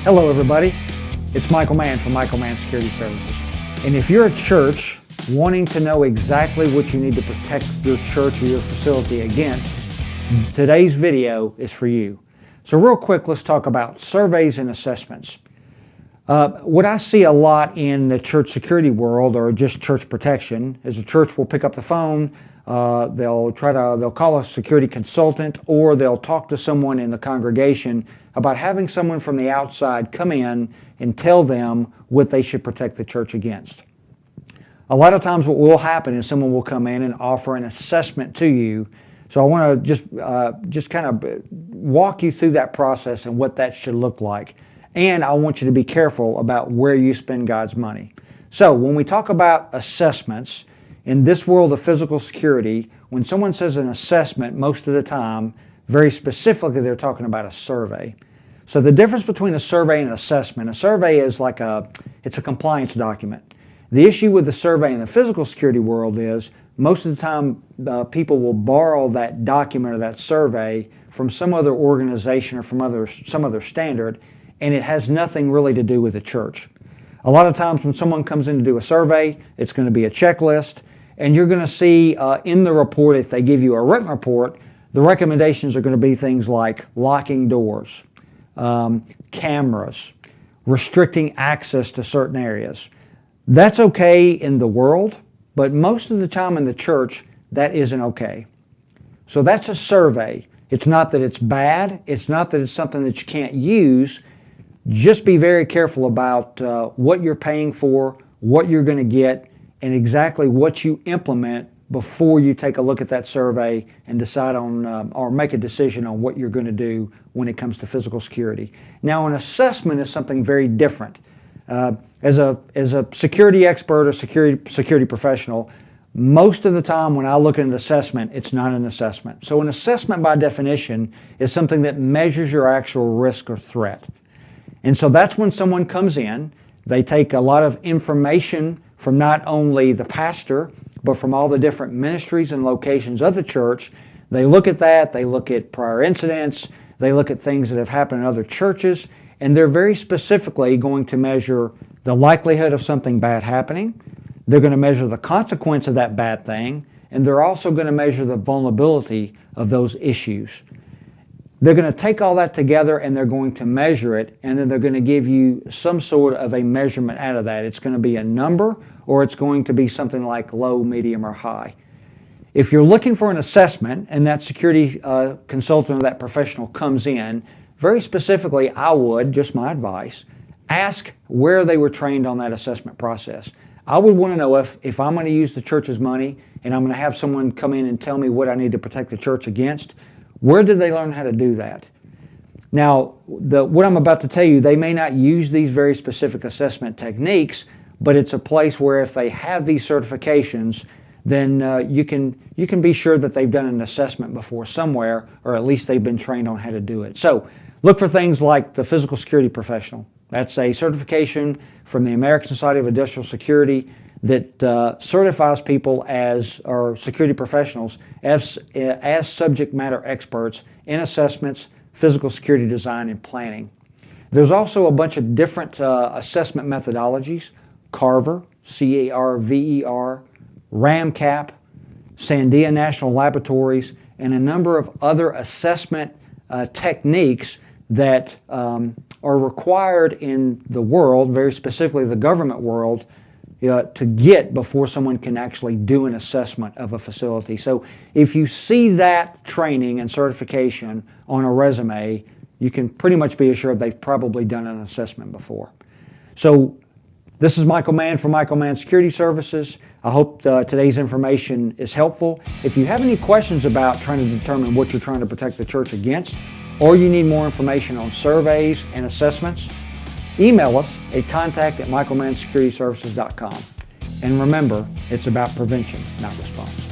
Hello everybody, it's Michael Mann from Michael Mann Security Services. And if you're a church wanting to know exactly what you need to protect your church or your facility against, today's video is for you. So real quick, let's talk about surveys and assessments. What I see a lot in the church security world, or just church protection, is a church will pick up the phone, they'll call a security consultant, or they'll talk to someone in the congregation about having someone from the outside come in and tell them what they should protect the church against. A lot of times what will happen is someone will come in and offer an assessment to you. So I want to just kind of walk you through that process and what that should look like. And I want you to be careful about where you spend God's money. So when we talk about assessments, in this world of physical security, when someone says an assessment, most of the time, very specifically, they're talking about a survey. So the difference between a survey and an assessment, a survey is it's a compliance document. The issue with the survey in the physical security world is most of the time people will borrow that document or that survey from some other organization or from some other standard, and it has nothing really to do with the church. A lot of times when someone comes in to do a survey, it's going to be a checklist, and you're going to see in the report, if they give you a written report, the recommendations are going to be things like locking doors, cameras, restricting access to certain areas. That's okay in the world, but most of the time in the church, that isn't okay. So that's a survey. It's not that it's bad. It's not that it's something that you can't use. Just be very careful about what you're paying for, what you're going to get, and exactly what you implement before you take a look at that survey and decide on or make a decision on what you're going to do when it comes to physical security. Now, an assessment is something very different. As a security expert or security professional, most of the time when I look at an assessment, it's not an assessment. So an assessment by definition is something that measures your actual risk or threat. And so that's when someone comes in, they take a lot of information from not only the pastor, but from all the different ministries and locations of the church. They look at that, they look at prior incidents, they look at things that have happened in other churches, and they're very specifically going to measure the likelihood of something bad happening. They're going to measure the consequence of that bad thing, and they're also going to measure the vulnerability of those issues. They're going to take all that together and they're going to measure it, and then they're going to give you some sort of a measurement out of that. It's going to be a number, or it's going to be something like low, medium, or high. If you're looking for an assessment and that security consultant or that professional comes in, very specifically, I would, just my advice, ask where they were trained on that assessment process. I would want to know if I'm going to use the church's money and I'm going to have someone come in and tell me what I need to protect the church against, where did they learn how to do that? Now, what I'm about to tell you, they may not use these very specific assessment techniques, but it's a place where if they have these certifications, then you can be sure that they've done an assessment before somewhere, or at least they've been trained on how to do it. So look for things like the Physical Security Professional. That's a certification from the American Society of Industrial Security that certifies people or security professionals as subject matter experts in assessments, physical security design, and planning. There's also a bunch of different assessment methodologies: Carver, C-A-R-V-E-R, RAMCAP, Sandia National Laboratories, and a number of other assessment techniques that are required in the world, very specifically the government world, to get before someone can actually do an assessment of a facility. So if you see that training and certification on a resume, you can pretty much be assured they've probably done an assessment before. So this is Michael Mann from Michael Mann Security Services. I hope today's information is helpful. If you have any questions about trying to determine what you're trying to protect the church against, or you need more information on surveys and assessments, email us at contact@michaelmannsecurityservices.com. And remember, it's about prevention, not response.